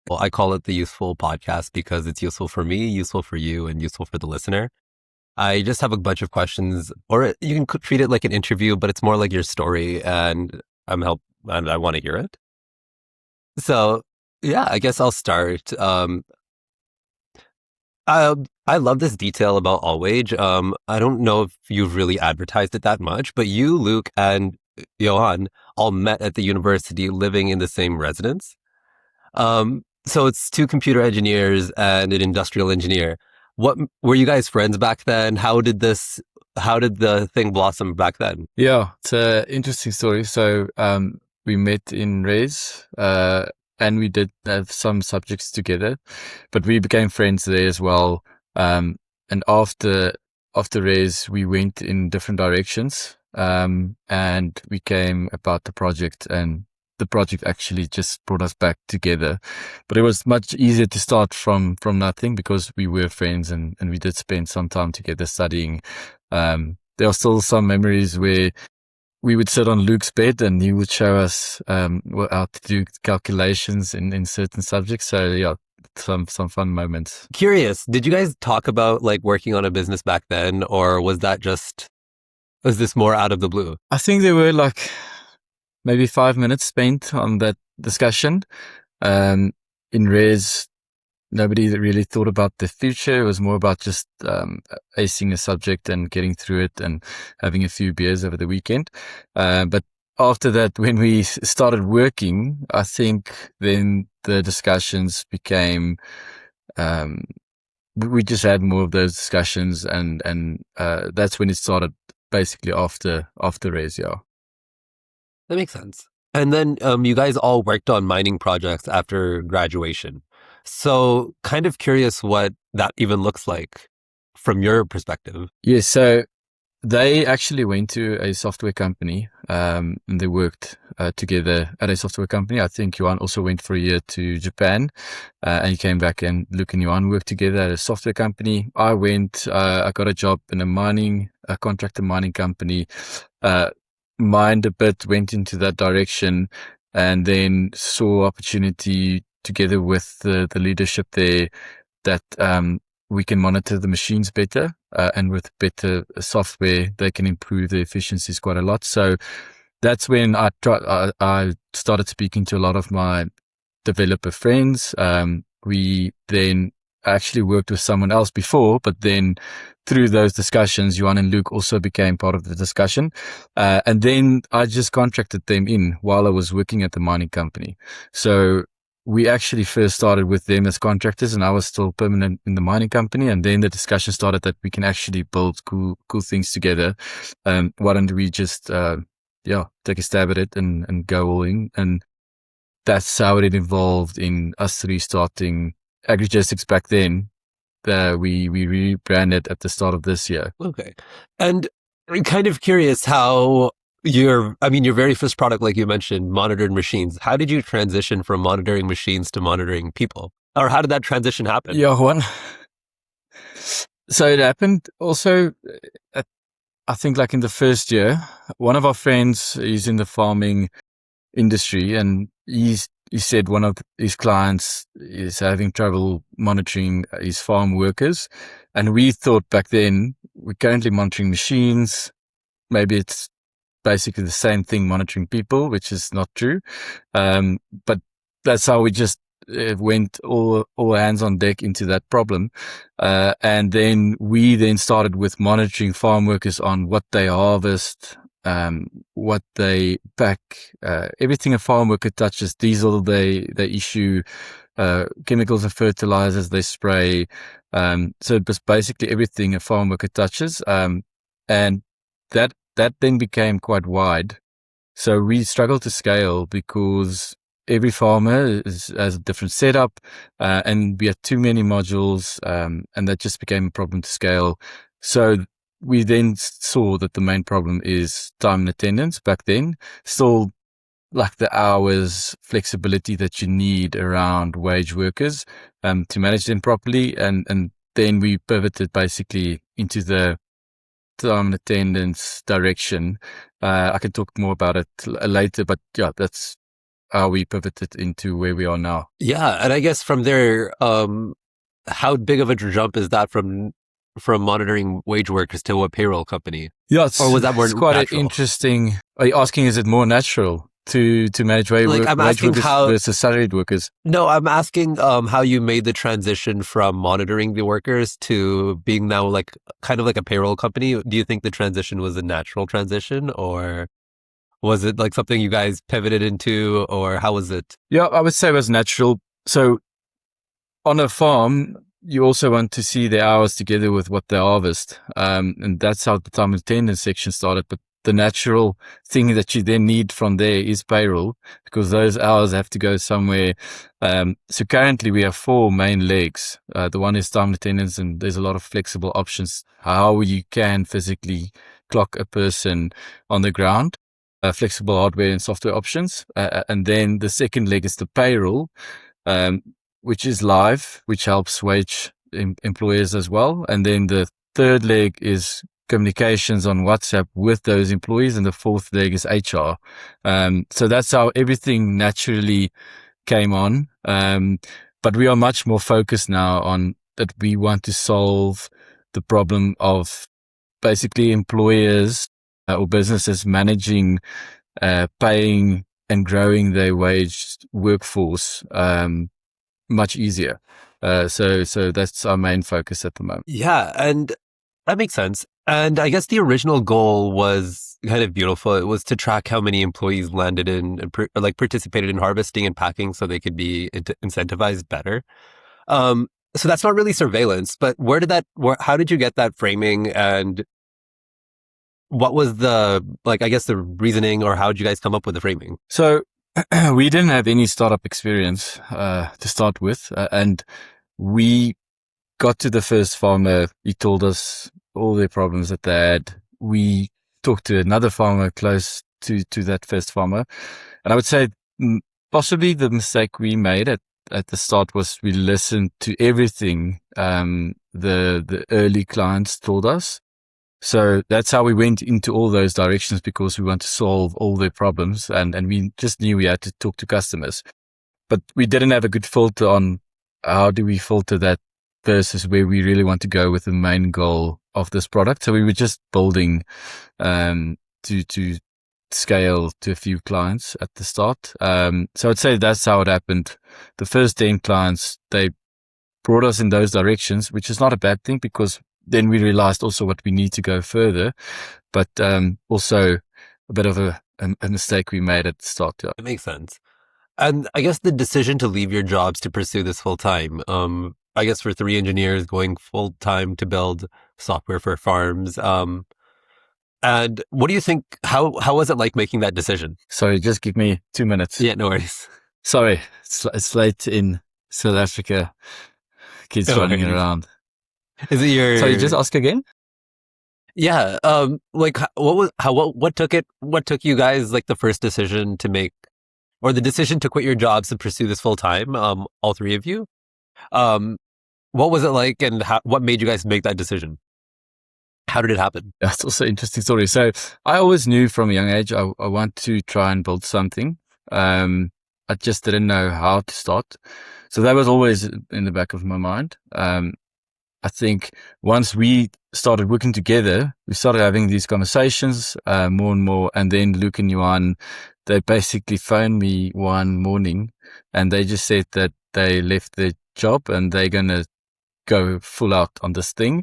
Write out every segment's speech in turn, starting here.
Well, I call it the useful podcast because it's useful for me, useful for you, and useful for the listener. I just have a bunch of questions, or you can treat it like an interview, but it's more like your story, and and I want to hear it. So, yeah, I guess I'll start. I I love this detail about AllWage. I don't know if you've really advertised it that much, but you, Luke, and Johan all met at the university, living in the same residence. So it's two computer engineers and an industrial engineer. What were you guys friends back then? How did the thing blossom back then? Yeah, it's an interesting story. So, we met in Res, and we did have some subjects together, but we became friends there as well. And after Res, we went in different directions, and we came about the project, and the project actually just brought us back together. But it was much easier to start from nothing because we were friends, and we did spend some time together studying. There are still some memories where we would sit on Luke's bed and he would show us how to do calculations in certain subjects. So yeah, some fun moments. Curious, did you guys talk about like working on a business back then, or was this more out of the blue? I think there were like maybe 5 minutes spent on that discussion. In Res, nobody really thought about the future. It was more about just acing a subject and getting through it and having a few beers over the weekend. But after that, when we started working, I think then the discussions became, we just had more of those discussions, and that's when it started basically after Res, yeah. That makes sense. And then you guys all worked on mining projects after graduation. So, kind of curious what that even looks like from your perspective. Yeah, so they actually went to a software company, and they worked together at a software company. I think Yuan also went for a year to Japan, and he came back, and Luke and Yuan worked together at a software company. I got a job in a contractor mining company, mined a bit, went into that direction, and then saw opportunity together with the leadership there that we can monitor the machines better, and with better software, they can improve the efficiencies quite a lot. So that's when I started speaking to a lot of my developer friends. We then actually worked with someone else before, but then through those discussions, Yuan and Luke also became part of the discussion. And then I just contracted them in while I was working at the mining company. So we actually first started with them as contractors, and I was still permanent in the mining company. And then the discussion started that we can actually build cool things together. Why don't we just, take a stab at it and go all in? And that's how it evolved in us restarting Agrigistics back then. We rebranded at the start of this year. Okay. And I'm kind of curious how your very first product, like you mentioned, monitored machines. How did you transition from monitoring machines to monitoring people? Or how did that transition happen? Yeah, so it happened also, I think like in the first year, one of our friends is in the farming industry, and he said one of his clients is having trouble monitoring his farm workers. And we thought back then, we're currently monitoring machines. Maybe it's basically the same thing, monitoring people, which is not true. But that's how we just went all hands on deck into that problem. And then we started with monitoring farm workers on what they harvest, what they pack, everything a farm worker touches. Diesel they issue, chemicals and fertilizers they spray. So it was basically everything a farm worker touches. And that then became quite wide. So we struggled to scale because every farmer has a different setup, and we had too many modules, and that just became a problem to scale. So we then saw that the main problem is time and attendance back then. Still, like the hours flexibility that you need around wage workers to manage them properly. And then we pivoted basically into the time and attendance direction. I can talk more about it later, but yeah, that's how we pivoted into where we are now. Yeah, and I guess from there, how big of a jump is that from monitoring wage workers to a payroll company? Yeah, Or was that more it's quite an natural? interesting. Are you asking, is it more natural to manage Like I'm wage asking workers how versus salaried workers? no, I'm asking how you made the transition from monitoring the workers to being now like kind of like a payroll company. Do you think the transition was a natural transition, or was it like something you guys pivoted into, or how was it? Yeah, I would say it was natural. So on a farm, you also want to see the hours together with what they harvest. And that's how the time and attendance section started. But the natural thing that you then need from there is payroll, because those hours have to go somewhere. So currently we have 4 main legs. The one is time and attendance, and there's a lot of flexible options how you can physically clock a person on the ground. Flexible hardware and software options. And then the second leg is the payroll. Um, which is live, which helps wage employers as well. And then the third leg is communications on WhatsApp with those employees. And the fourth leg is HR. So that's how everything naturally came on. But we are much more focused now on that we want to solve the problem of basically employers or businesses managing, paying and growing their wage workforce, much easier. So that's our main focus at the moment. Yeah, and that makes sense. And I guess the original goal was kind of beautiful. It was to track how many employees landed in and like participated in harvesting and packing, so they could be incentivized better. So that's not really surveillance, but how did you get that framing, and what was the, like, I guess the reasoning, or how did you guys come up with the framing? So we didn't have any startup experience to start with, and we got to the first farmer. He told us all the problems that they had. We talked to another farmer close to that first farmer, and I would say possibly the mistake we made at the start was we listened to everything the early clients told us. So that's how we went into all those directions, because we want to solve all their problems, and we just knew we had to talk to customers. But we didn't have a good filter on how do we filter that versus where we really want to go with the main goal of this product. So we were just building to scale to a few clients at the start. So I'd say that's how it happened. The first 10 clients, they brought us in those directions, which is not a bad thing, because then we realized also what we need to go further, but also a bit of a mistake we made at the start. Yeah. It makes sense. And I guess the decision to leave your jobs to pursue this full time, I guess for 3 engineers going full time to build software for farms, and what do you think? How was it like making that decision? Sorry, just give me 2 minutes. Yeah, no worries. Sorry, it's late in South Africa. Kids No running worries. around. Is it your? Sorry, just ask again. Yeah. Like what took you guys like the first decision to make, or the decision to quit your jobs to pursue this full time? All 3 of you. Um, what was it like, and what made you guys make that decision? How did it happen? That's also an interesting story. So I always knew from a young age I want to try and build something. I just didn't know how to start. So that was always in the back of my mind. I think once we started working together, we started having these conversations more and more. And then Luke and Johan, they basically phoned me one morning and they just said that they left their job and they're going to go full out on this thing.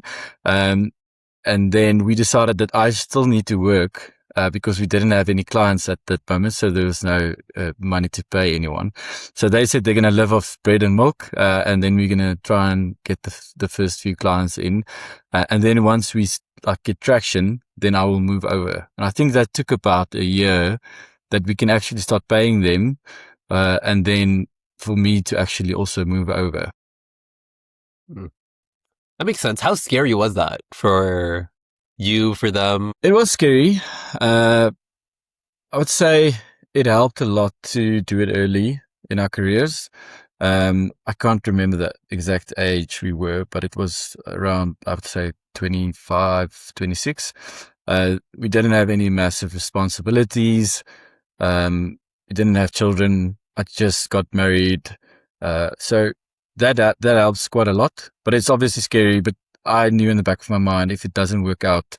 And then we decided that I still need to work because we didn't have any clients at that moment. So there was no money to pay anyone. So they said they're going to live off bread and milk. And then we're going to try and get the first few clients in. And then once we get traction, then I will move over. And I think that took about a year that we can actually start paying them. And then for me to actually also move over. That makes sense. How scary was that for you, for them? It was scary. I would say it helped a lot to do it early in our careers. I can't remember the exact age we were, but it was around, I would say 25, 26. We didn't have any massive responsibilities. we didn't have children. I just got married. So that helps quite a lot, but it's obviously scary. But I knew in the back of my mind, if it doesn't work out,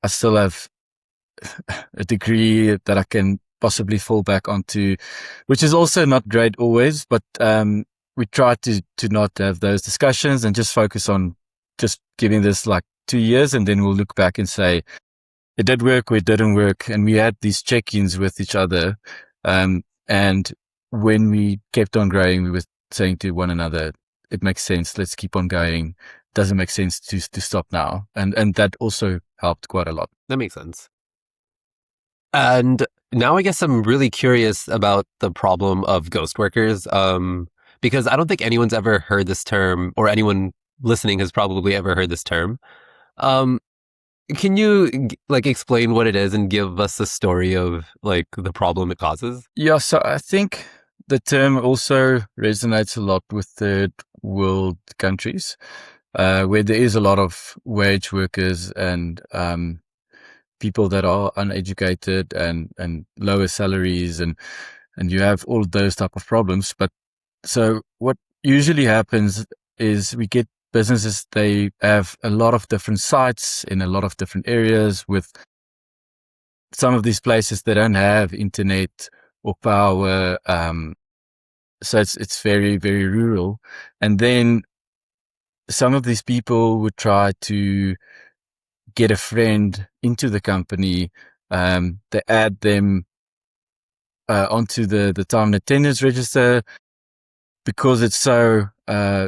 I still have a degree that I can possibly fall back onto, which is also not great always, but we try to not have those discussions and just focus on just giving this like 2 years, and then we'll look back and say, it did work or it didn't work. And we had these check-ins with each other. And when we kept on growing, we were saying to one another, it makes sense. Let's keep on going. Doesn't make sense to stop now. And that also helped quite a lot. That makes sense. And now I guess I'm really curious about the problem of ghost workers, because I don't think anyone's ever heard this term, or anyone listening has probably ever heard this term. Can you explain what it is and give us a story of like the problem it causes? Yeah, so I think the term also resonates a lot with third world countries, where there is a lot of wage workers and people that are uneducated and lower salaries, and you have all those type of problems. But so what usually happens is we get businesses, they have a lot of different sites in a lot of different areas. With some of these places, they don't have internet or power. So it's very, very rural. And then some of these people would try to get a friend into the company. They add them onto the time and attendance register. Because it's so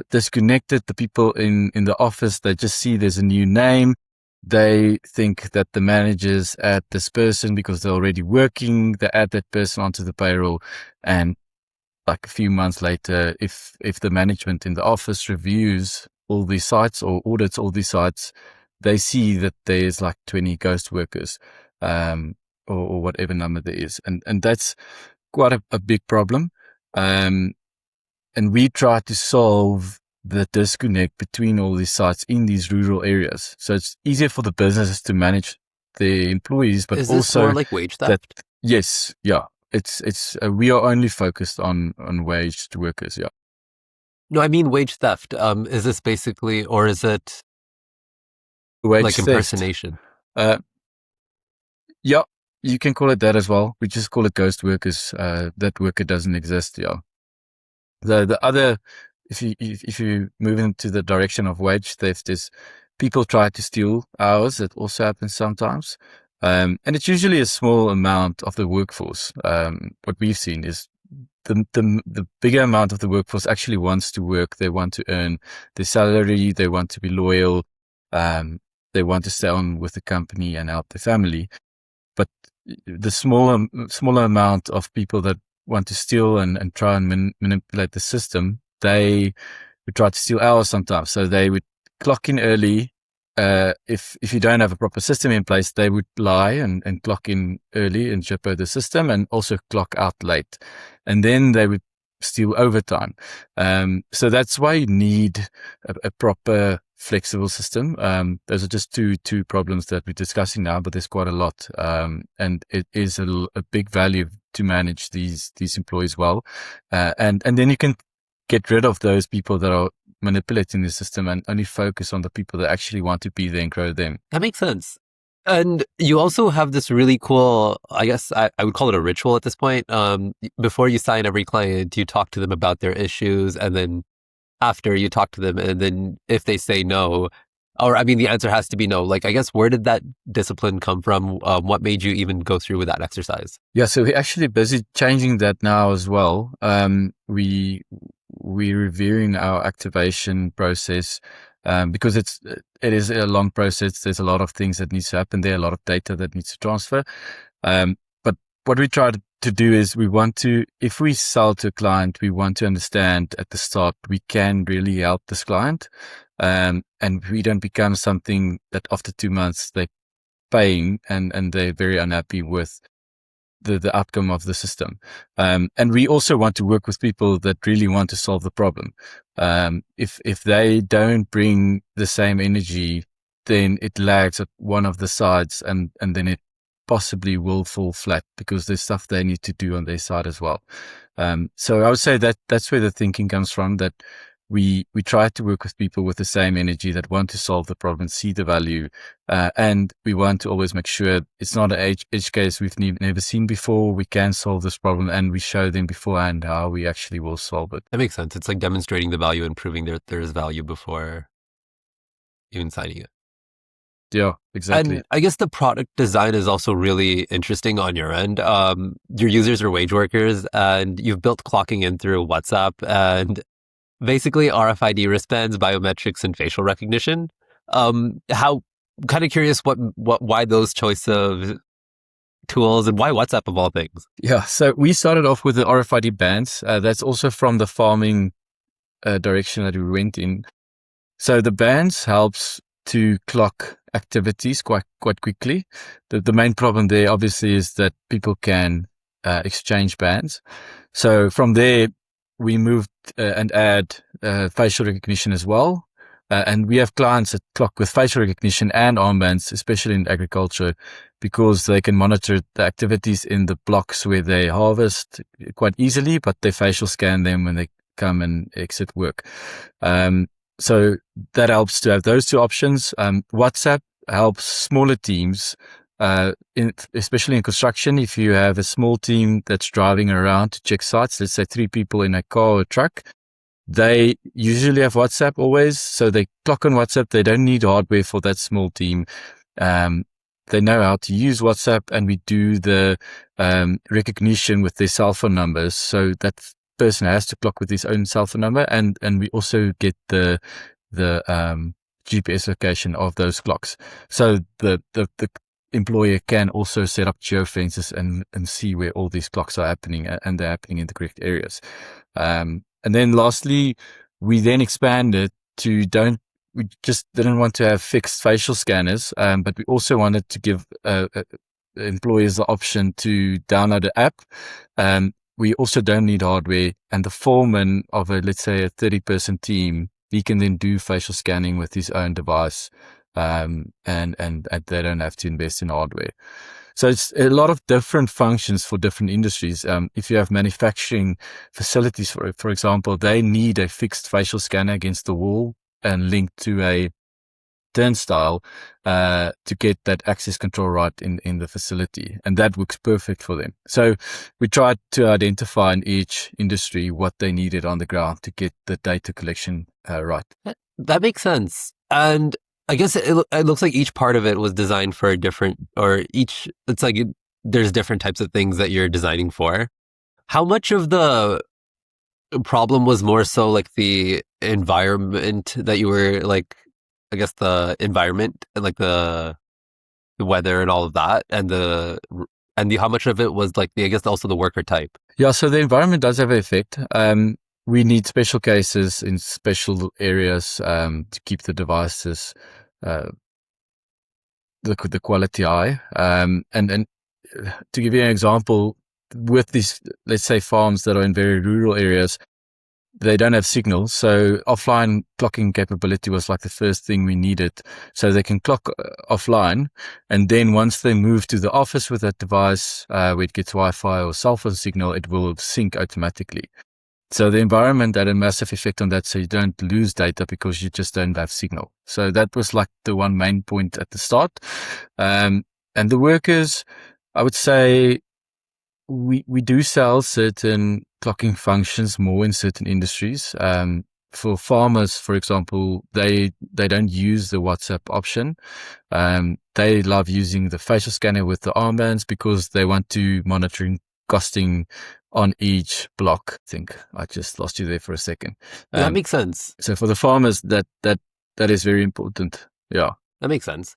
disconnected, the people in the office, they just see there's a new name. They think that the managers add this person because they're already working. They add that person onto the payroll. And like a few months later, if the management in the office reviews all these sites or audits all these sites, they see that there's like 20 ghost workers, or whatever number there is. And that's quite a big problem. And we try to solve the disconnect between all these sites in these rural areas. So it's easier for the businesses to manage their employees, but Is also this more like wage theft? Yes, yeah. It's we are only focused on waged workers. Yeah. No, I mean wage theft. Is this basically, or is it Wage like theft. impersonation? Yeah, you can call it that as well. We just call it ghost workers. That worker doesn't exist. Yeah. The other, if you move into the direction of wage theft, is people try to steal hours. That also happens sometimes, and it's usually a small amount of the workforce. What we've seen is the bigger amount of the workforce actually wants to work. They want to earn their salary. They want to be loyal. They want to stay on with the company and help their family. But the smaller amount of people that want to steal and try and manipulate the system, they would try to steal hours sometimes. So they would clock in early. If you don't have a proper system in place, they would lie and clock in early and jipper the system, and also clock out late. And then they would steal overtime. So that's why you need a proper flexible system. Those are just two problems that we're discussing now, but there's quite a lot. And it is a big value to manage these employees well. And then you can get rid of those people that are manipulating the system and only focus on the people that actually want to be there and grow them. That makes sense. And you also have this really cool, I guess I would call it a ritual at this point. Before you sign every client, you talk to them about their issues, and then after you talk to them, and then if they say no, or I mean, the answer has to be no. Like, I guess, where did that discipline come from? What made you even go through with that exercise? Yeah, so we're actually busy changing that now as well. We're reviewing our activation process, because it is a long process. There's a lot of things that needs to happen there, a lot of data that needs to transfer. But what we try to do is, we want to, if we sell to a client, we want to understand at the start we can really help this client, and we don't become something that after 2 months they're paying and they're very unhappy with the outcome of the system. And we also want to work with people that really want to solve the problem. If they don't bring the same energy, then it lags at one of the sides, and then it possibly will fall flat because there's stuff they need to do on their side as well. So I would say that that's where the thinking comes from, that we try to work with people with the same energy that want to solve the problem, see the value, and we want to always make sure it's not an edge case we've never seen before. We can solve this problem, and we show them beforehand how we actually will solve it. That makes sense. It's like demonstrating the value and proving there's value before even signing it. Yeah, exactly. And I guess the product design is also really interesting on your end. Your users are wage workers, and you've built clocking in through WhatsApp and basically RFID wristbands, biometrics, and facial recognition. How kind of curious why those choice of tools and why WhatsApp of all things? Yeah, so we started off with the RFID bands. That's also from the farming direction that we went in. So the bands helps to clock activities quite quickly. The main problem there obviously is that people can exchange bands. So from there, we moved and add facial recognition as well. And we have clients that clock with facial recognition and armbands, especially in agriculture, because they can monitor the activities in the blocks where they harvest quite easily, but they facial scan them when they come and exit work. So that helps to have those two options. WhatsApp helps smaller teams, especially in construction. If you have a small team that's driving around to check sites, let's say 3 people in a car or a truck, they usually have WhatsApp always. So they clock on WhatsApp. They don't need hardware for that small team. They know how to use WhatsApp, and we do the recognition with their cell phone numbers. So that person has to clock with his own cell phone number, and we also get the GPS location of those clocks. So the employer can also set up geofences and see where all these clocks are happening, and they're happening in the correct areas. And then lastly, we then expanded to we just didn't want to have fixed facial scanners, but we also wanted to give employers the option to download the app. We also don't need hardware, and the foreman of let's say a 30-person team, he can then do facial scanning with his own device, and they don't have to invest in hardware. So it's a lot of different functions for different industries. If you have manufacturing facilities, for example, they need a fixed facial scanner against the wall and linked to a turnstile to get that access control right in the facility, and that works perfect for them. So we tried to identify in each industry what they needed on the ground to get the data collection right. That makes sense. And I guess it looks like each part of it was designed for a different, it's like there's different types of things that you're designing for. How much of the problem was more so like the environment that you were like, I guess the environment and like the weather and all of that, and how much of it was like I guess also the worker type? Yeah, so the environment does have an effect. We need special cases in special areas to keep the devices the quality high. And to give you an example, with these, let's say, farms that are in very rural areas, they don't have signals. So offline clocking capability was like the first thing we needed. So they can clock offline. And then once they move to the office with that device, where it gets Wi-Fi or cell phone signal, it will sync automatically. So the environment had a massive effect on that. So you don't lose data because you just don't have signal. So that was like the one main point at the start. And the workers, I would say, we do sell certain clocking functions more in certain industries. For farmers, for example, they don't use the WhatsApp option. They love using the facial scanner with the armbands because they want to monitoring costing on each block. I think I just lost you there for a second. That makes sense. So for the farmers, that is very important. Yeah, that makes sense.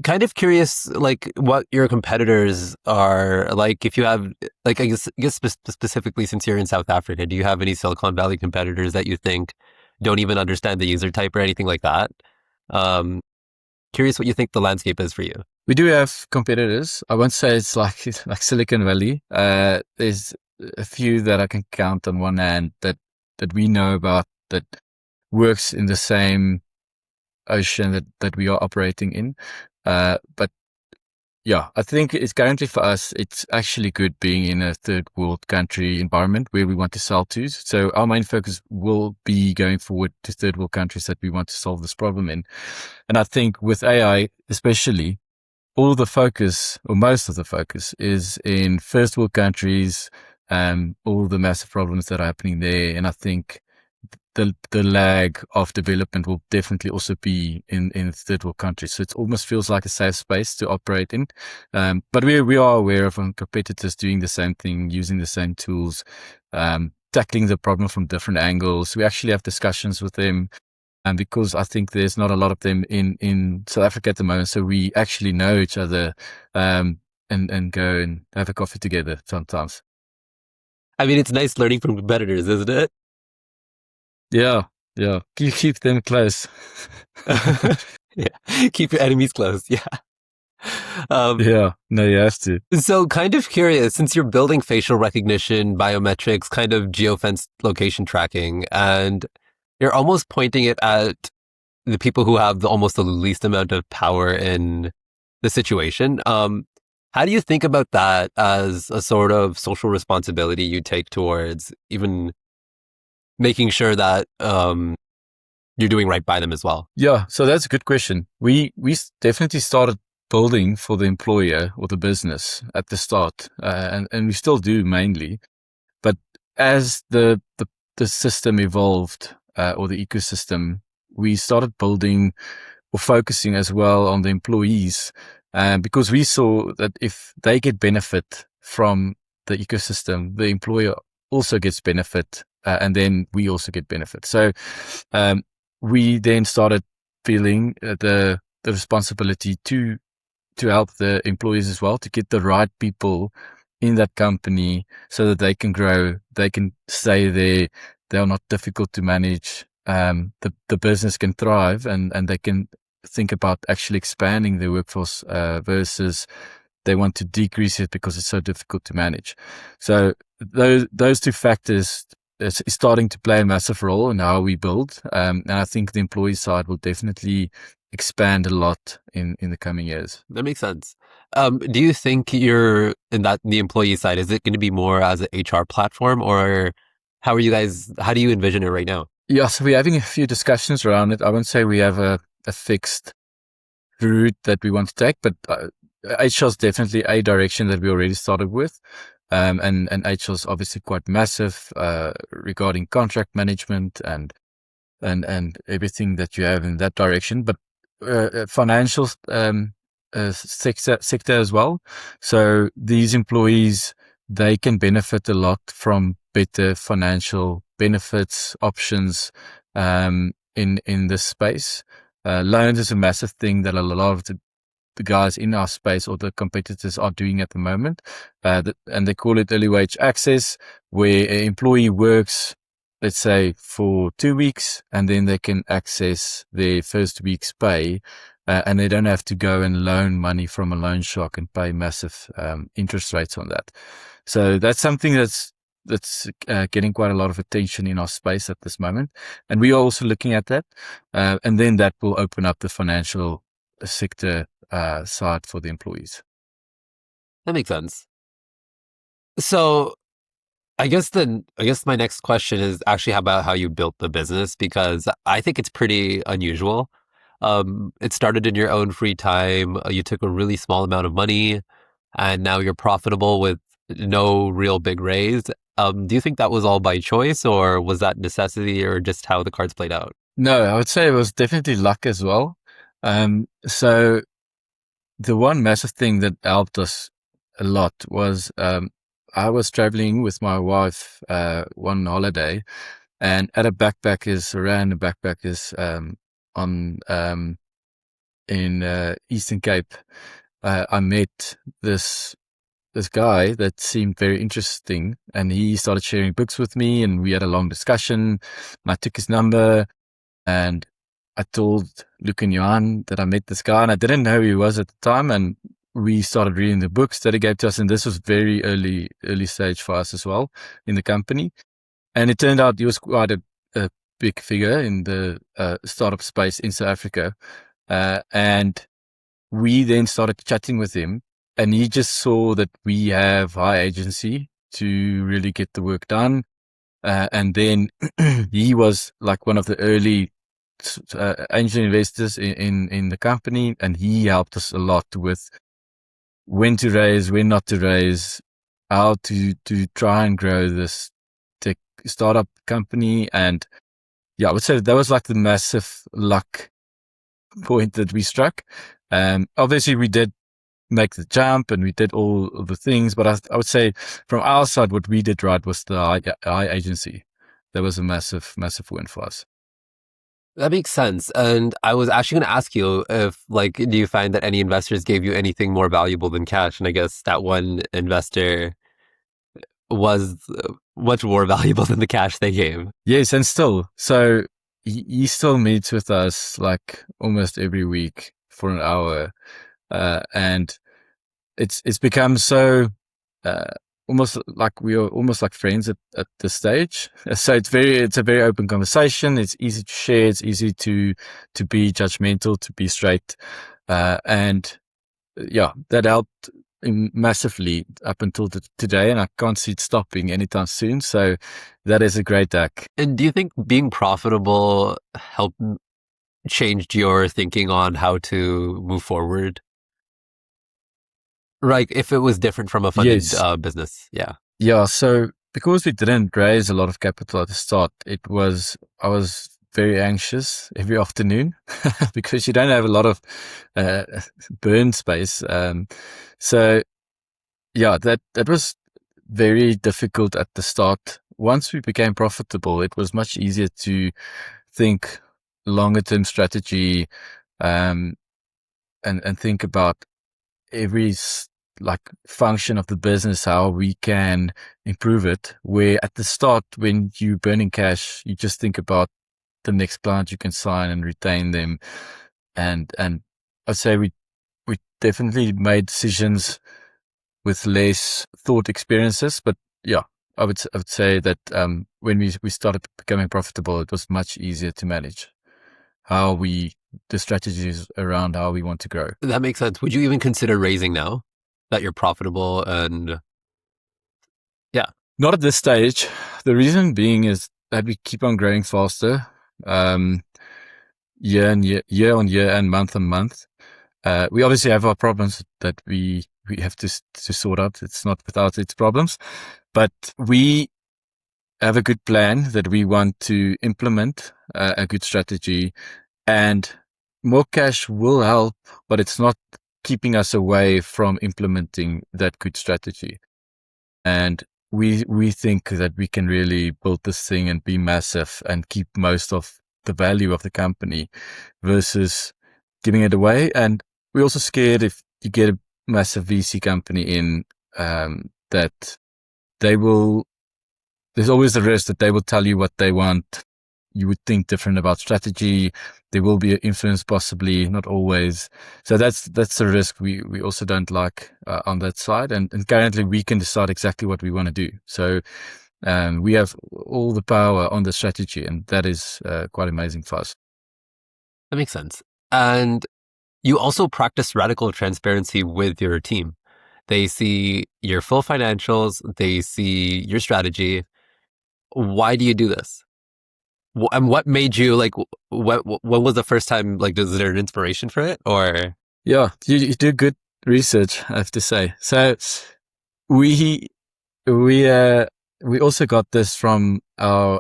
Kind of curious, like what your competitors are like. If you have, like, I guess specifically since you're in South Africa, do you have any Silicon Valley competitors that you think don't even understand the user type or anything like that? Curious what you think the landscape is for you. We do have competitors. I won't say it's like Silicon Valley. There's a few that I can count on one hand that we know about that works in the same ocean that we are operating in. But yeah, I think it's currently for us, it's actually good being in a third world country environment where we want to sell to. So our main focus will be going forward to third world countries that we want to solve this problem in. And I think with AI, especially, all the focus or most of the focus is in first world countries, all the massive problems that are happening there. And I think the lag of development will definitely also be in third world countries. So it almost feels like a safe space to operate in. But we are aware of competitors doing the same thing, using the same tools, tackling the problem from different angles. We actually have discussions with them. And because I think there's not a lot of them in South Africa at the moment, so we actually know each other, and go and have a coffee together sometimes. I mean, it's nice learning from competitors, isn't it? Yeah, yeah. You keep them close. Yeah. Keep your enemies close. Yeah. Um, Yeah, no, you have to. so kind of curious, since you're building facial recognition, biometrics, kind of geofence location tracking, and you're almost pointing it at the people who have almost the least amount of power in the situation. How do you think about that as a sort of social responsibility you take towards even making sure that you're doing right by them as well? Yeah, so that's a good question. We definitely started building for the employer or the business at the start, and we still do mainly. But as the system evolved, or the ecosystem, we started building or focusing as well on the employees, because we saw that if they get benefit from the ecosystem, the employer also gets benefit, and then we also get benefit. So we then started feeling the responsibility to help the employees as well, to get the right people in that company so that they can grow, they can stay there, they are not difficult to manage. The business can thrive, and they can think about actually expanding their workforce, versus they want to decrease it because it's so difficult to manage. So those two factors is starting to play a massive role in how we build. And I think the employee side will definitely expand a lot in the coming years. That makes sense. Do you think you're in that the employee side? Is it going to be more as an HR platform, or how are you guys? How do you envision it right now? Yeah, so we're having a few discussions around it. I wouldn't say we have a fixed route that we want to take, but HR is definitely a direction that we already started with. And HR is obviously quite massive, regarding contract management and everything that you have in that direction, but financial sector as well. So these employees, they can benefit a lot from better financial benefits options, in this space. Loans is a massive thing that a lot of the guys in our space or the competitors are doing at the moment. And they call it early wage access, where an employee works, let's say, for 2 weeks, and then they can access their first week's pay, and they don't have to go and loan money from a loan shark and pay massive interest rates on that. So that's something that's getting quite a lot of attention in our space at this moment, and we are also looking at that, and then that will open up the financial sector side for the employees. That makes sense. So I guess my next question is actually about how you built the business, because I think it's pretty unusual. It started in your own free time. You took a really small amount of money, and now you're profitable with no real big raise. Do you think that was all by choice, or was that necessity, or just how the cards played out? No, I would say it was definitely luck as well. So the one massive thing that helped us a lot was, I was traveling with my wife one holiday, and at a backpackers, around the backpackers, on in Eastern Cape, I met this guy that seemed very interesting, and he started sharing books with me, and we had a long discussion. I took his number, and I told Luke and Johan that I met this guy, and I didn't know who he was at the time. And we started reading the books that he gave to us, and this was very early stage for us as well in the company. And it turned out he was quite a big figure in the startup space in South Africa, and we then started chatting with him, and he just saw that we have high agency to really get the work done. And then he was like one of the early angel investors in the company, and he helped us a lot with when to raise, when not to raise, how to try and grow this tech startup company. And yeah, I would say that was like the massive luck point that we struck. Obviously we did make the jump and we did all of the things, but I would say from our side, what we did right was the high agency. That was a massive, massive win for us. That makes sense. And I was actually going to ask you if, like, do you find that any investors gave you anything more valuable than cash? And I guess that one investor was much more valuable than the cash they gave. Yes, and still, so he still meets with us like almost every week for an hour, and it's become so uh, almost like we are almost like friends at this stage. So it's a very open conversation. It's easy to share. It's easy to be judgmental, to be straight, and yeah, that helped massively up until today, and I can't see it stopping anytime soon. So that is a great hack. And do you think being profitable helped changed your thinking on how to move forward? Like if it was different from a funded Yes. business. Yeah. Yeah. So because we didn't raise a lot of capital at the start, I was very anxious every afternoon because you don't have a lot of uh, burn space. So yeah, that was very difficult at the start. Once we became profitable, it was much easier to think longer term strategy, um, and think about every like function of the business, how we can improve it. Where at the start, when you burning cash, you just think about the next client you can sign and retain them. And I'd say we definitely made decisions with less thought experiences, but yeah, I would say that when we started becoming profitable, it was much easier to manage how we the strategies around how we want to grow. That makes sense. Would you even consider raising now that you're profitable and yeah. Not at this stage. The reason being is that we keep on growing faster, um, year on year and month on month. We obviously have our problems that we have to sort out. It's not without its problems, but we have a good plan that we want to implement, a good strategy, and more cash will help, but it's not keeping us away from implementing that good strategy. And we think that we can really build this thing and be massive and keep most of the value of the company versus giving it away. And we're also scared if you get a massive VC company in, that they will, there's always the risk that they will tell you what they want. You would think different about strategy. There will be an influence, possibly, not always. So that's the risk we also don't like on that side. And currently we can decide exactly what we want to do. So we have all the power on the strategy, and that is quite amazing for us. That makes sense. And you also practice radical transparency with your team. They see your full financials, they see your strategy. Why do you do this? And what made you like, when was the first time, like, is there an inspiration for it or? Yeah, you do good research, I have to say. So we we also got this from our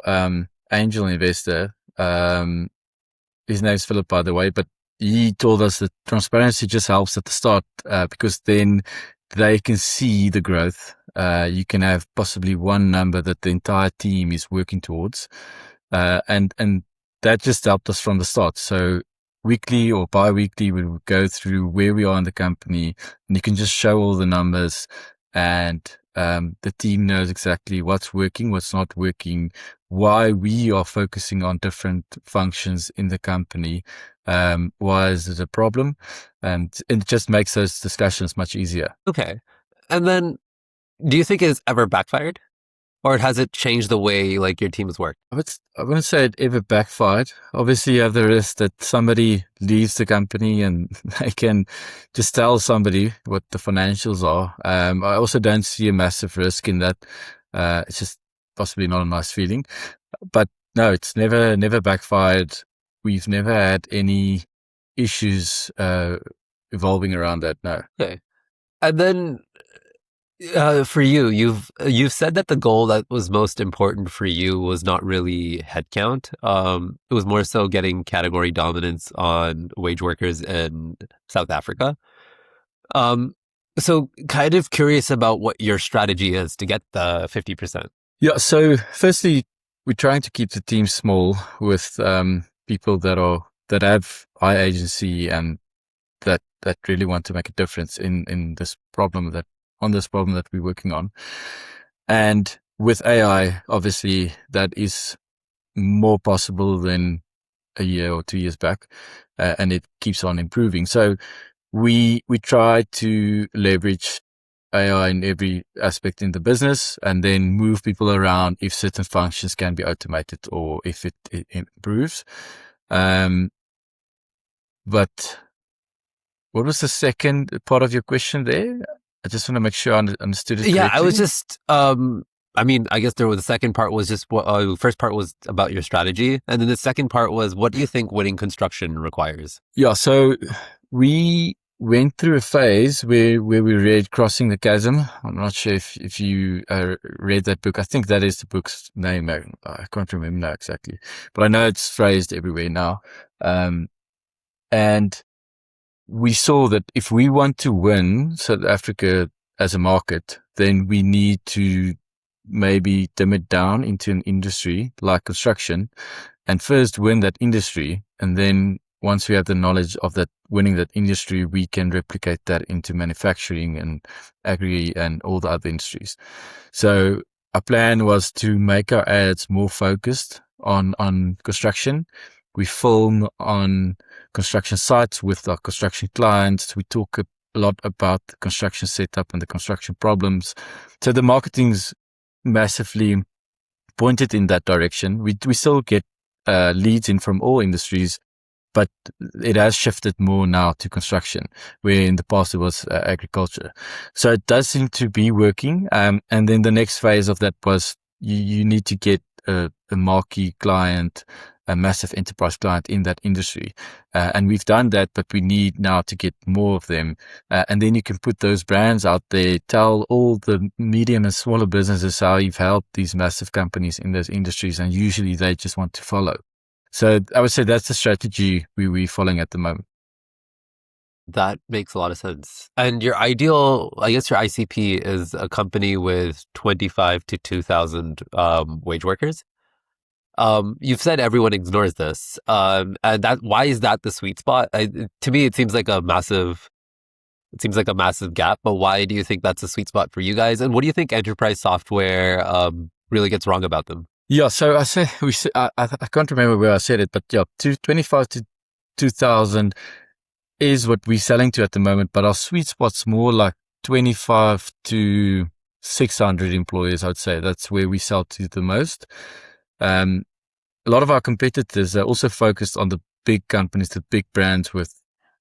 angel investor. His name's Philip, by the way, but he told us that transparency just helps at the start, because then they can see the growth. You can have possibly one number that the entire team is working towards, and that just helped us from the start. So weekly or bi-weekly, we would go through where we are in the company, and you can just show all the numbers, and the team knows exactly what's working, what's not working, why we are focusing on different functions in the company, why is it a problem, and it just makes those discussions much easier. Okay. And then do you think it's ever backfired? Or has it changed the way like your teams work? I wouldn't say it ever backfired. Obviously, you have the risk that somebody leaves the company and they can just tell somebody what the financials are. I also don't see a massive risk in that. It's just possibly not a nice feeling. But no, it's never backfired. We've never had any issues evolving around that. No. Okay. And then for you, you've said that the goal that was most important for you was not really headcount. It was more so getting category dominance on wage workers in South Africa. Um, so kind of curious about what your strategy is to get the 50%. Yeah. So firstly, we're trying to keep the team small with people that have high agency and that really want to make a difference in this problem that we're working on. And with AI, obviously, that is more possible than a year or 2 years back, and it keeps on improving. So we try to leverage AI in every aspect in the business, and then move people around if certain functions can be automated or if it improves. But what was the second part of your question there? I just want to make sure I understood it Yeah, I was correctly. just, I mean, I guess there was the second part was just what, first part was about your strategy. And then the second part was, what do you think winning construction requires? Yeah, so we went through a phase where we read Crossing the Chasm. I'm not sure if you read that book. I think that is the book's name. I can't remember now exactly, but I know it's phrased everywhere now. And we saw that if we want to win South Africa as a market, then we need to maybe dim it down into an industry like construction and first win that industry. And then once we have the knowledge of that, winning that industry, we can replicate that into manufacturing and agri and all the other industries. So our plan was to make our ads more focused on construction. We film on construction sites with our construction clients. We talk a lot about the construction setup and the construction problems. So the marketing's massively pointed in that direction. We still get leads in from all industries, but it has shifted more now to construction, where in the past it was agriculture. So it does seem to be working. And then the next phase of that was you need to get a marquee client, a massive enterprise client in that industry. And we've done that, but we need now to get more of them. And then you can put those brands out there, tell all the medium and smaller businesses how you've helped these massive companies in those industries. And usually they just want to follow. So I would say that's the strategy we're following at the moment. That makes a lot of sense. And your ideal, I guess your ICP is a company with 25 to 2,000 wage workers. You've said everyone ignores this. And that, why is that the sweet spot? To me, it seems like a massive gap, but why do you think that's a sweet spot for you guys? And what do you think enterprise software really gets wrong about them? Yeah, so I can't remember where I said it, but yeah, 25 to 2,000 is what we're selling to at the moment, but our sweet spot's more like 25 to 600 employees, I'd say. That's where we sell to the most. A lot of our competitors are also focused on the big companies, the big brands with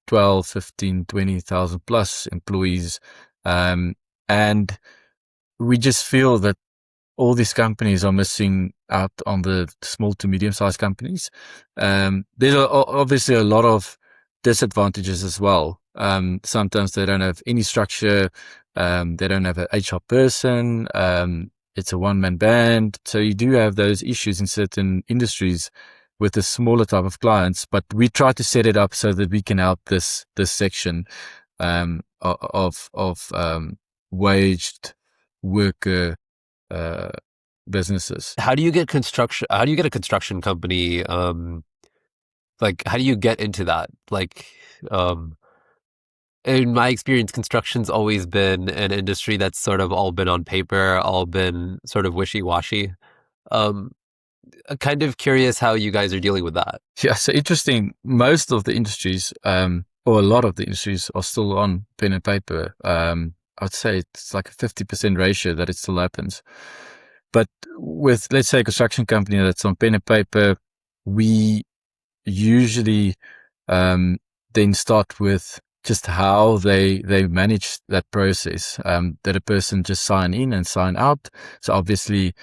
12, 15, 20,000 plus employees. And we just feel that all these companies are missing out on the small to medium sized companies. There's obviously a lot of disadvantages as well. Sometimes they don't have any structure. They don't have an HR person. It's a one-man band. So you do have those issues in certain industries with the smaller type of clients, but we try to set it up so that we can help this section of waged worker businesses. How do you get construction? How do you get a construction company? Like, how do you get into that? Like, in my experience, construction's always been an industry that's sort of all been on paper, all been sort of wishy-washy. Um, kind of curious how you guys are dealing with that. Yeah, so interesting. Most of the industries, or a lot of the industries, are still on pen and paper. I'd say it's like a 50% ratio that it still happens. But with, let's say, a construction company that's on pen and paper, we usually then start with just how they manage that process. Did a person just sign in and sign out? So obviously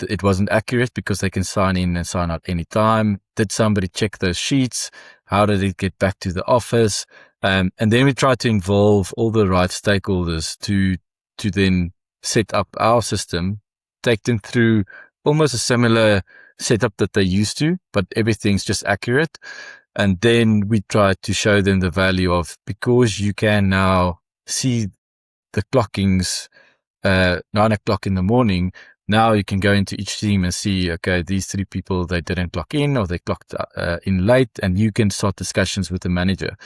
it wasn't accurate because they can sign in and sign out anytime. Did somebody check those sheets? How did it get back to the office? And then we try to involve all the right stakeholders to then set up our system, take them through almost a similar setup that they used to, but everything's just accurate. And then we try to show them the value of, because you can now see the clockings 9 o'clock in the morning. Now you can go into each team and see, okay, these 3 people, they didn't clock in or they clocked in late, and you can start discussions with the manager.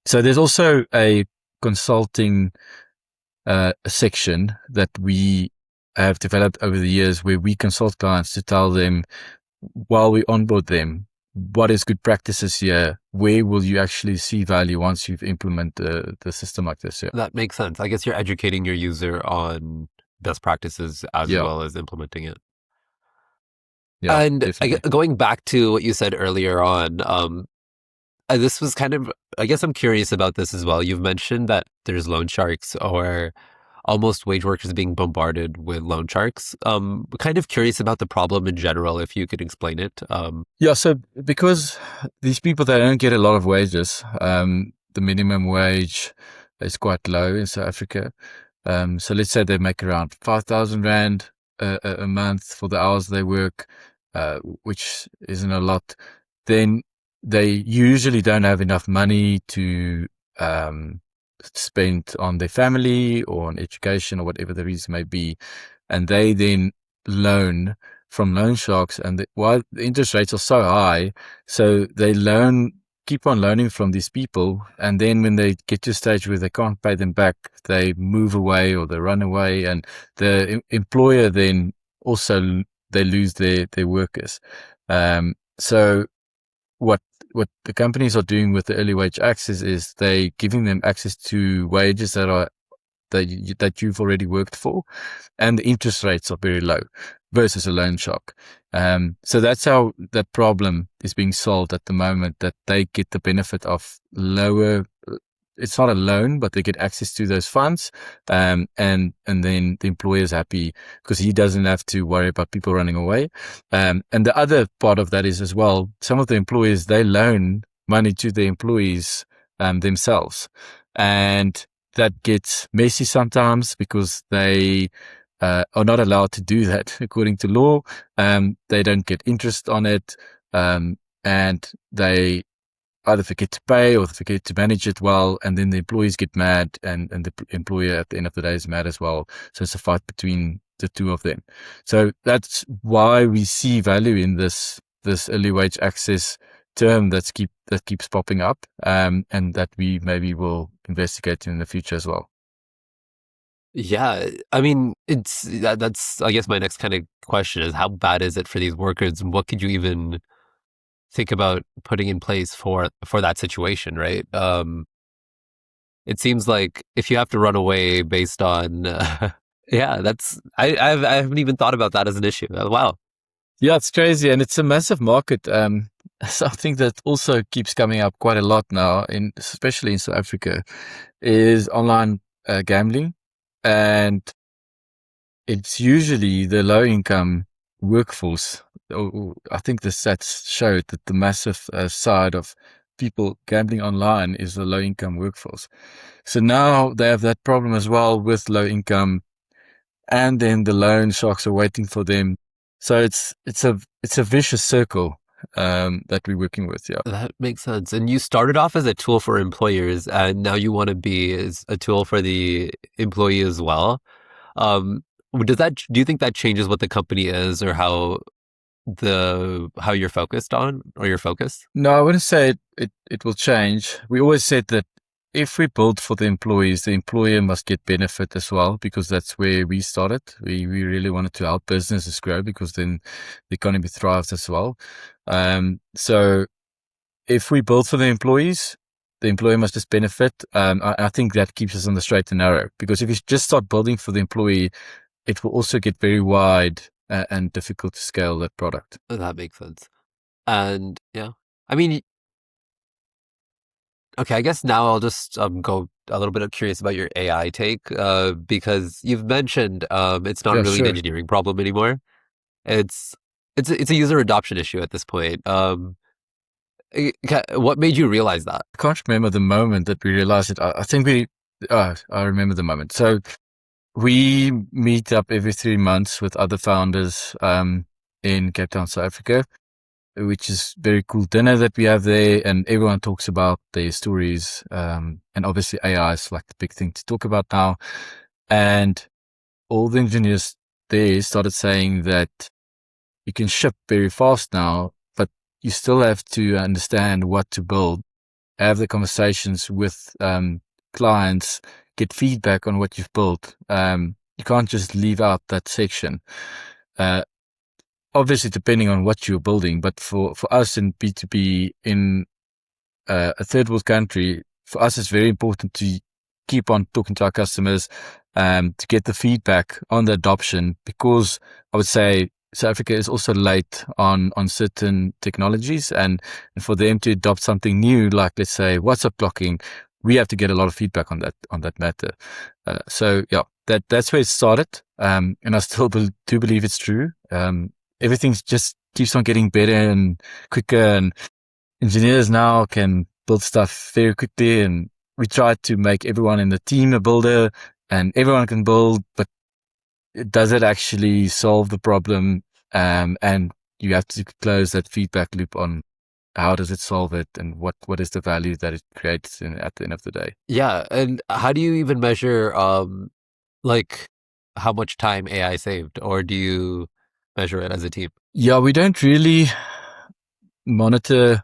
So there's also a consulting section that we have developed over the years where we consult clients to tell them, while we onboard them, what is good practices here? Where will you actually see value once you've implemented the system like this? Yeah. That makes sense. I guess you're educating your user on best practices as Yeah. well as implementing it. Yeah, And definitely. going back to what you said earlier on, this was kind of, I guess I'm curious about this as well. You've mentioned that there's loan sharks or almost wage workers being bombarded with loan sharks. Kind of curious about the problem in general, if you could explain it. Yeah, so because these people, they don't get a lot of wages, the minimum wage is quite low in South Africa. So let's say they make around 5,000 Rand a month for the hours they work, which isn't a lot. Then they usually don't have enough money to spend on their family or on education or whatever the reason may be. And they then loan from loan sharks, and while the interest rates are so high, so they keep on loaning from these people, and then when they get to a stage where they can't pay them back, they move away or they run away, and the employer then also, they lose their workers. So what the companies are doing with the early wage access is they giving them access to wages that you've already worked for, and the interest rates are very low versus a loan shark. So that's how that problem is being solved at the moment, that they get the benefit of lower, it's not a loan, but they get access to those funds. And then the employer is happy because he doesn't have to worry about people running away. And the other part of that is as well, some of the employers, they loan money to the employees themselves. And that gets messy sometimes because they are not allowed to do that according to law. They don't get interest on it, and they either forget to pay or forget to manage it well, and then the employees get mad, and the employer at the end of the day is mad as well. So it's a fight between the two of them. So that's why we see value in this early wage access term that keeps popping up, and that we maybe will investigate in the future as well. Yeah, I mean, that's I guess my next kind of question is, how bad is it for these workers, and what could you even think about putting in place for that situation, right? It seems like if you have to run away based on, yeah, I haven't even thought about that as an issue. Wow. Yeah, it's crazy, and it's a massive market. Something that also keeps coming up quite a lot now, especially in South Africa, is online gambling, and it's usually the low-income workforce. I think the stats showed that the massive side of people gambling online is the low-income workforce. So now they have that problem as well with low income, and then the loan sharks are waiting for them. So it's a vicious circle that we're working with. Yeah. That makes sense. And you started off as a tool for employers, and now you want to be as a tool for the employee as well. Um, do you think that changes what the company is, or how you're focused on, or your focus? No, I wouldn't say it will change. We always said that if we build for the employees, the employer must get benefit as well, because that's where we started. We really wanted to help businesses grow, because then the economy thrives as well. So if we build for the employees, the employer must just benefit. I think that keeps us on the straight and narrow, because if you just start building for the employee, it will also get very wide and difficult to scale that product. That makes sense. And yeah, I mean, okay, I guess now I'll just go a little bit curious about your AI take, because you've mentioned it's not Yeah, really an sure. engineering problem anymore. It's it's a user adoption issue at this point. What made you realize that? I can't remember the moment that we realized it. I think I remember the moment. So we meet up every 3 months with other founders in Cape Town, South Africa, which is very cool dinner that we have there, and everyone talks about their stories. And obviously AI is like the big thing to talk about now. And all the engineers there started saying that you can ship very fast now, but you still have to understand what to build, have the conversations with clients, get feedback on what you've built. You can't just leave out that section. Uh, Obviously, depending on what you're building, but for us in B2B in a third world country, for us, it's very important to keep on talking to our customers to get the feedback on the adoption, because I would say South Africa is also late on certain technologies, and for them to adopt something new, like let's say WhatsApp blocking, we have to get a lot of feedback on that matter. So yeah, that's where it started, and I still do believe it's true. Everything just keeps on getting better and quicker, and engineers now can build stuff very quickly, and we try to make everyone in the team a builder, and everyone can build, but does it actually solve the problem? And you have to close that feedback loop on how does it solve it, and what is the value that it creates at the end of the day. Yeah, and how do you even measure like how much time AI saved, or do you measure it as a team? Yeah, we don't really monitor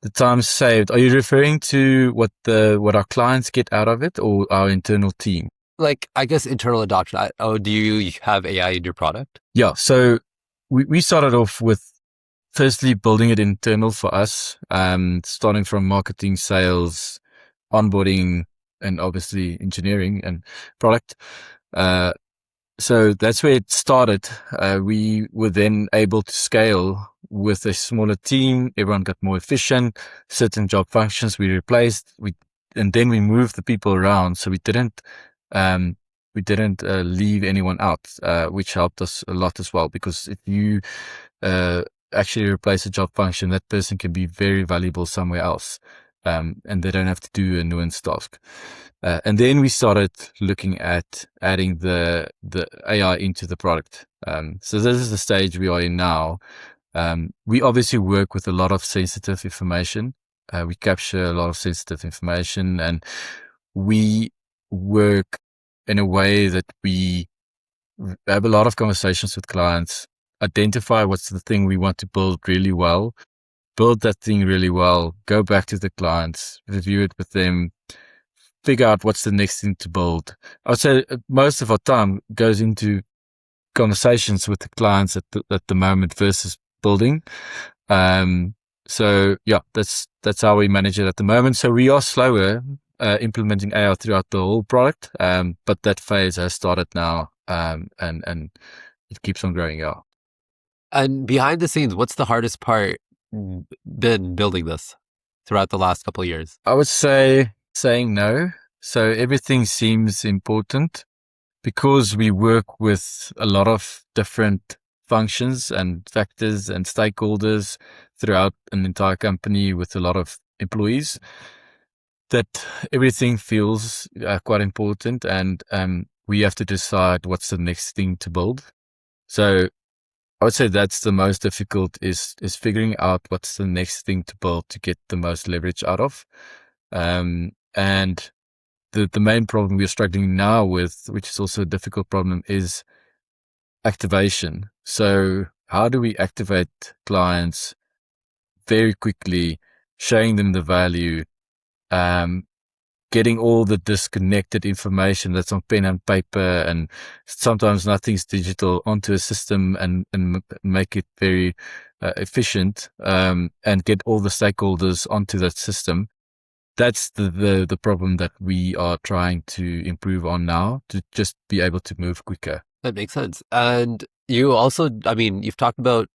the time saved. Are you referring to what our clients get out of it, or our internal team? Like, I guess internal adoption. Do you have AI in your product? Yeah, so we started off with firstly building it internal for us, starting from marketing, sales, onboarding, and obviously engineering and product. So that's where it started. We were then able to scale with a smaller team. Everyone got more efficient. Certain job functions we replaced. And then we moved the people around. So um, we didn't leave anyone out, which helped us a lot as well. Because if you actually replace a job function, that person can be very valuable somewhere else, and they don't have to do a nuanced task. And then we started looking at adding the AI into the product. So this is the stage we are in now. We obviously work with a lot of sensitive information. We capture a lot of sensitive information, and we work in a way that we have a lot of conversations with clients, identify what's the thing we want to build really well, build that thing really well, go back to the clients, review it with them, figure out what's the next thing to build. I would say most of our time goes into conversations with the clients at the moment versus building. So yeah, that's how we manage it at the moment. So we are slower implementing AI throughout the whole product, but that phase has started now, and it keeps on growing out. And behind the scenes, what's the hardest part been building this throughout the last couple of years? I would say saying no. So everything seems important because we work with a lot of different functions and factors and stakeholders throughout an entire company with a lot of employees, that everything feels quite important, and we have to decide what's the next thing to build. So I would say that's the most difficult is figuring out what's the next thing to build to get the most leverage out of. And the main problem we're struggling now with, which is also a difficult problem, is activation. So how do we activate clients very quickly, showing them the value, getting all the disconnected information that's on pen and paper, and sometimes nothing's digital, onto a system, and make it very efficient, and get all the stakeholders onto that system. That's the problem that we are trying to improve on now, to just be able to move quicker. That makes sense. And you also, I mean, you've talked about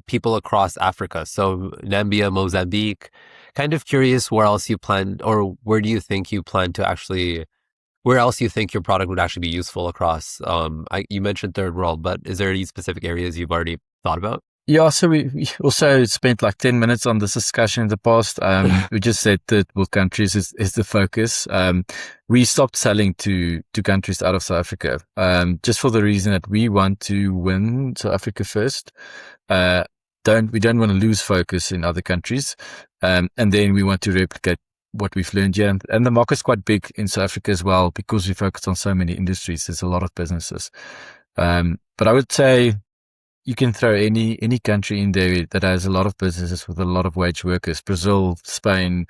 people across Africa. So Namibia, Mozambique. Kind of curious where else you plan, or where do you think you plan to actually, where else you think your product would actually be useful across? You mentioned third world, but is there any specific areas you've already thought about? Yeah, so we also spent like 10 minutes on this discussion in the past. We just said that well, countries is the focus. We stopped selling to countries out of South Africa, just for the reason that we want to win South Africa first. We don't want to lose focus in other countries. And then we want to replicate what we've learned here. And the market's quite big in South Africa as well, because we focus on so many industries. There's a lot of businesses. But I would say you can throw any country in there that has a lot of businesses with a lot of wage workers. Brazil, Spain,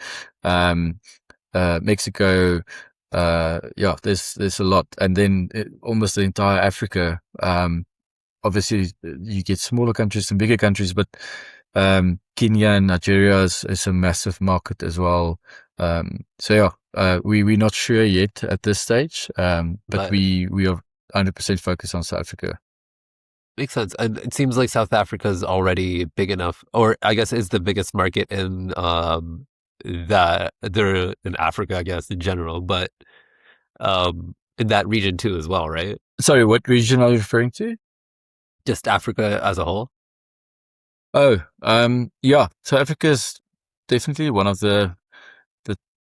Mexico. Yeah, there's a lot. And then almost the entire Africa. Obviously you get smaller countries and bigger countries, but Kenya and Nigeria is a massive market as well. So yeah, we're not sure yet at this stage, but But we are 100% focused on South Africa. makes sense. And it seems like South Africa is already big enough, or I guess is the biggest market in that they're in Africa, I guess, in general, but in that region too as well, right? Sorry, what region are you referring to? Just Africa as a whole. Oh, yeah. South Africa is definitely one of the,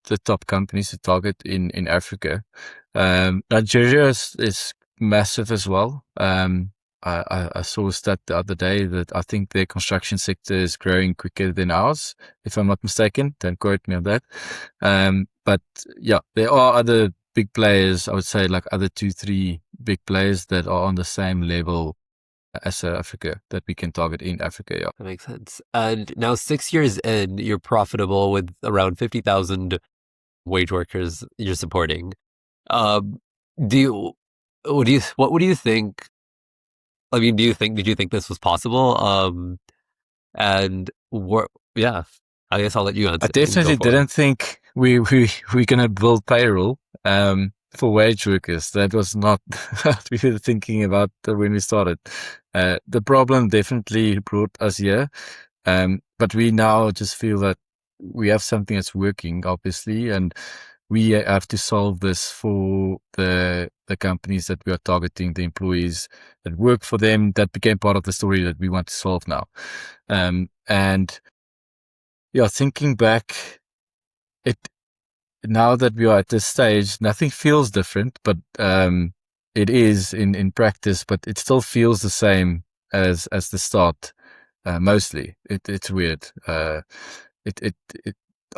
the top companies to target in Africa. Nigeria is massive as well. I saw a stat the other day that I think their construction sector is growing quicker than ours, if I'm not mistaken. Don't quote me on that. But yeah, there are other big players, I would say like other 2, 3 big players that are on the same level as South Africa that we can target in Africa. Yeah. That makes sense. And now 6 years in, you're profitable with around 50,000 wage workers you're supporting. Um, do you, what would you think? I mean, did you think this was possible? And what, yeah, I guess I'll let you I answer, go definitely for it. didn't think we're gonna build payroll for wage workers. That was not what we were thinking about when we started. The problem definitely brought us here, but we now just feel that we have something that's working, obviously, and we have to solve this for the companies that we are targeting, the employees that work for them. That became part of the story that we want to solve now. And yeah, thinking back, it now that we are at this stage, nothing feels different, but it is in practice, but it still feels the same as the start. Mostly, it's weird. It.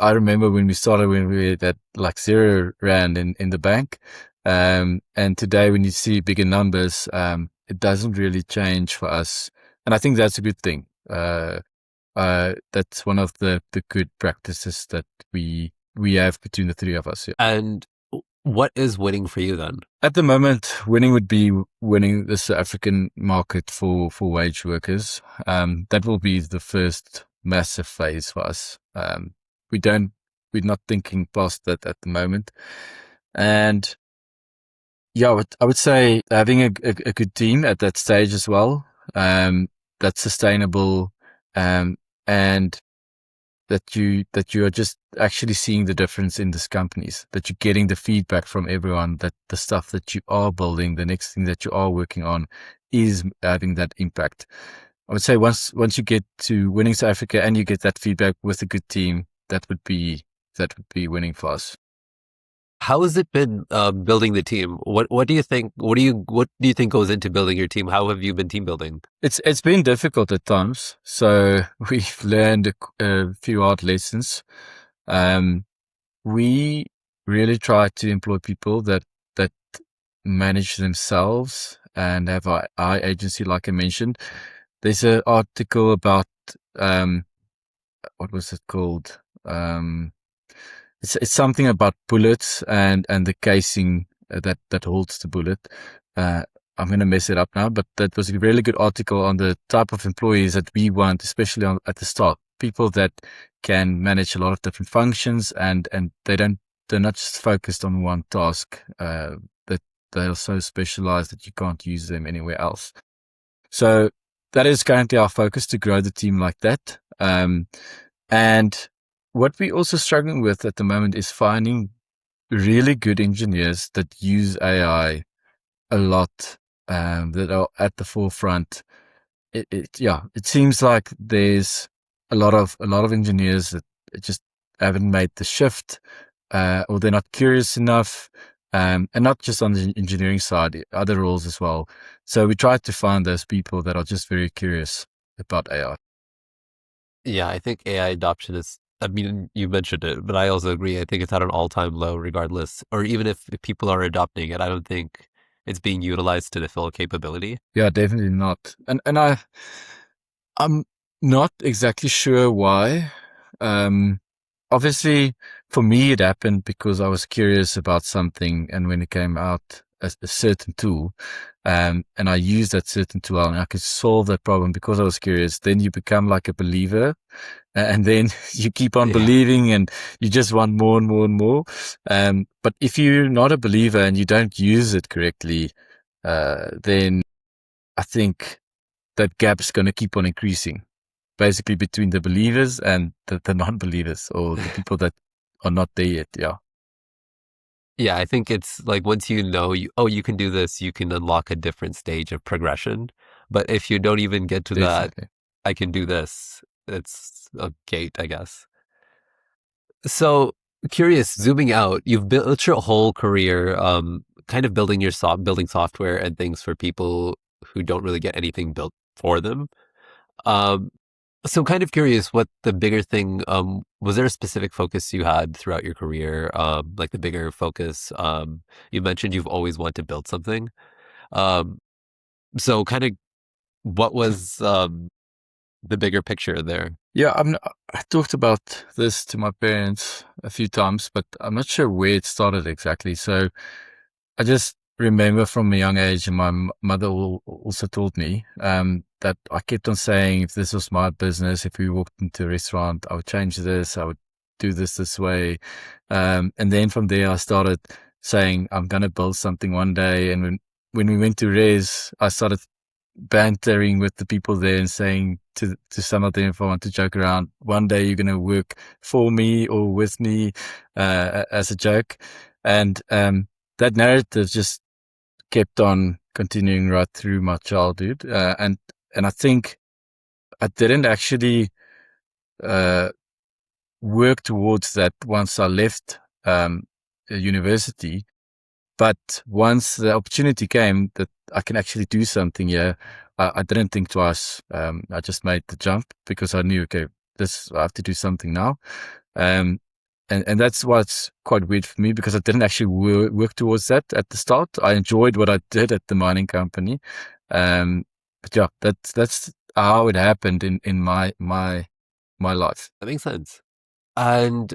I remember when we started, when we had that like 0 rand in the bank, and today when you see bigger numbers, it doesn't really change for us, and I think that's a good thing. That's one of the good practices that we have between the three of us. Yeah. And what is winning for you then? At the moment, winning would be winning the South African market for wage workers. That will be the first massive phase for us. We're not thinking past that at the moment. And yeah, I would say having a good team at that stage as well, that's sustainable, and that you are just actually seeing the difference in these companies, that you're getting the feedback from everyone, that the stuff that you are building, the next thing that you are working on is having that impact. I would say once you get to winning South Africa and you get that feedback with a good team, that would be winning for us. How has it been building the team? What do you think? What do you think goes into building your team? How have you been team building? It's been difficult at times, so we've learned a few hard lessons. We really try to employ people that manage themselves and have our agency, like I mentioned. There's an article about what was it called? It's something about bullets and the casing that holds the bullet. I'm going to mess it up now, but that was a really good article on the type of employees that we want, especially at the start. People that can manage a lot of different functions and they're not just focused on one task. That they are so specialized that you can't use them anywhere else. So that is currently our focus, to grow the team like that. And what we're also struggling with at the moment is finding really good engineers that use AI a lot, that are at the forefront. It seems like there's a lot of engineers that just haven't made the shift, or they're not curious enough, and not just on the engineering side, other roles as well. So we try to find those people that are just very curious about AI. Yeah, I think AI adoption is, I mean, you mentioned it, but I also agree. I think it's at an all-time low regardless. Or even if people are adopting it, I don't think it's being utilized to the full capability. Yeah, definitely not. And I'm not exactly sure why. Um, Obviously, for me, it happened because I was curious about something, and when it came out as a certain tool, and I used that certain tool, and I could solve that problem because I was curious, then you become like a believer, and then you keep on Yeah. believing, and you just want more and more and more. But if you're not a believer and you don't use it correctly, then I think that gap is going to keep on increasing, basically between the believers and the non-believers, or the people that are not there yet. Yeah, Yeah, I think it's like once you know you can do this, you can unlock a different stage of progression. But if you don't even get to that, definitely. I can do this, it's a gate, I guess. So curious, zooming out, you've built your whole career, kind of building software and things for people who don't really get anything built for them. Um, so kind of curious what the bigger thing, was there a specific focus you had throughout your career? Like the bigger focus, you mentioned you've always wanted to build something. Um, so kind of what was, the bigger picture there? Yeah, I talked about this to my parents a few times, but I'm not sure where it started exactly. So I just remember from a young age, and my mother also told me, that I kept on saying, if this was my business, if we walked into a restaurant, I would change this, I would do this way. And then from there, I started saying, I'm going to build something one day. And when we went to Res, I started bantering with the people there and saying to some of them, if I want to joke around, one day you're going to work for me or with me, as a joke. And that narrative just kept on continuing right through my childhood. And I think I didn't actually uh, work towards that once I left university. But once the opportunity came that I can actually do something here, I didn't think twice. I just made the jump because I knew, okay, I have to do something now. Um, and that's what's quite weird for me, because I didn't actually work towards that at the start. I enjoyed what I did at the mining company. Um, but yeah, that's how it happened in my life. That makes sense. And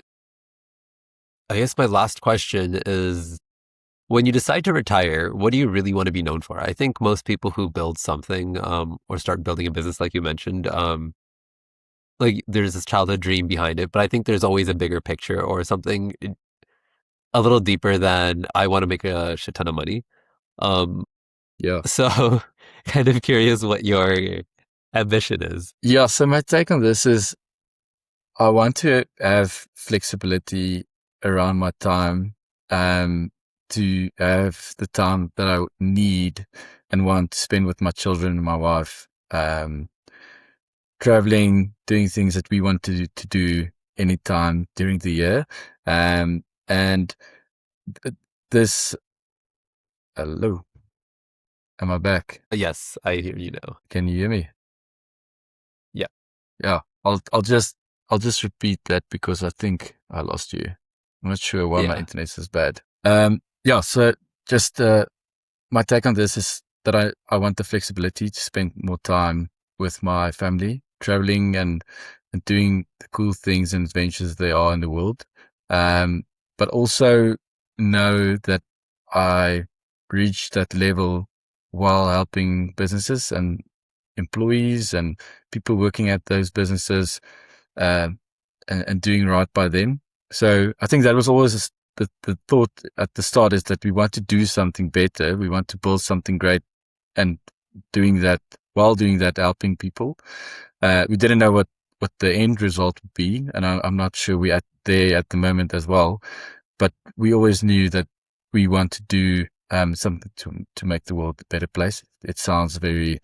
I guess my last question is, when you decide to retire, what do you really want to be known for? I think most people who build something, or start building a business, like you mentioned, like there's this childhood dream behind it, but I think there's always a bigger picture or something a little deeper than I want to make a shit ton of money. Um, Yeah. so kind of curious what your ambition is. Yeah. So my take on this is, I want to have flexibility around my time, to have the time that I need and want to spend with my children and my wife, traveling, doing things that we want to do anytime during the year. And th- this, hello, am I back? Yes, I hear you now. Can you hear me? Yeah. Yeah, I'll just repeat that because I think I lost you. I'm not sure why my Yeah. internet is bad. Yeah, so just my take on this is that I want the flexibility to spend more time with my family, traveling and doing the cool things and adventures there are in the world. But also know that I reached that level while helping businesses and employees and people working at those businesses, uh, and doing right by them. So I think that was always the thought at the start is that we want to do something better. We want to build something great, and while doing that, helping people. We didn't know what the end result would be, and I'm not sure we're there at the moment as well. But we always knew that we want to do something to make the world a better place. It sounds very,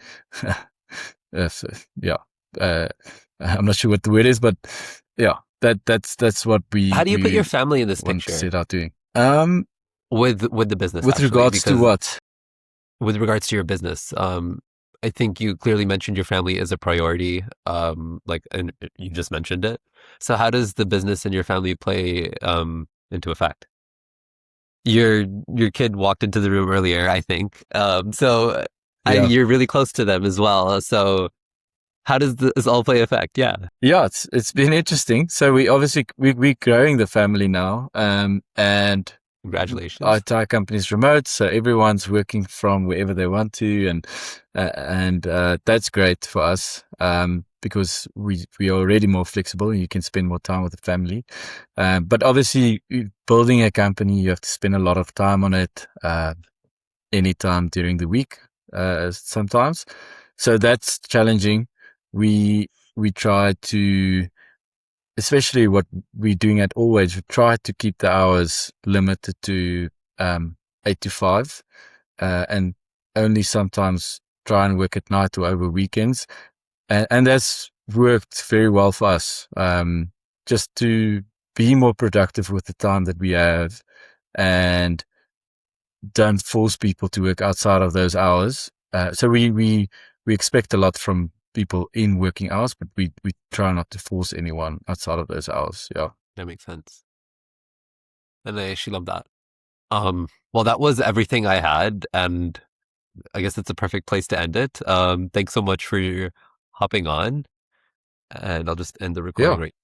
yeah. I'm not sure what the word is, but yeah, that's what How do you put your we family in this want to picture set out doing. with the business, With actually? regards to Because what? with regards to your business, I think you clearly mentioned your family is a priority, and you just mentioned it. So how does the business and your family play into effect? Your kid walked into the room earlier, I think. Yeah. You're really close to them as well. So how does this all play effect? Yeah. Yeah, it's been interesting. So we're growing the family now, and our Congratulations. entire company is remote, so everyone's working from wherever they want to, and that's great for us, because we are already more flexible. You can spend more time with the family, but obviously, building a company, you have to spend a lot of time on it, anytime during the week, sometimes. So that's challenging. We try to, especially what we're doing at AllWage, we try to keep the hours limited to 8 to 5, and only sometimes try and work at night or over weekends. And that's worked very well for us, just to be more productive with the time that we have, and don't force people to work outside of those hours. So we expect a lot from people in working hours, but we try not to force anyone outside of those hours. Yeah. That makes sense. And I actually love that. Well, that was everything I had, and I guess it's a perfect place to end it. Thanks so much for hopping on, and I'll just end the recording Yeah. right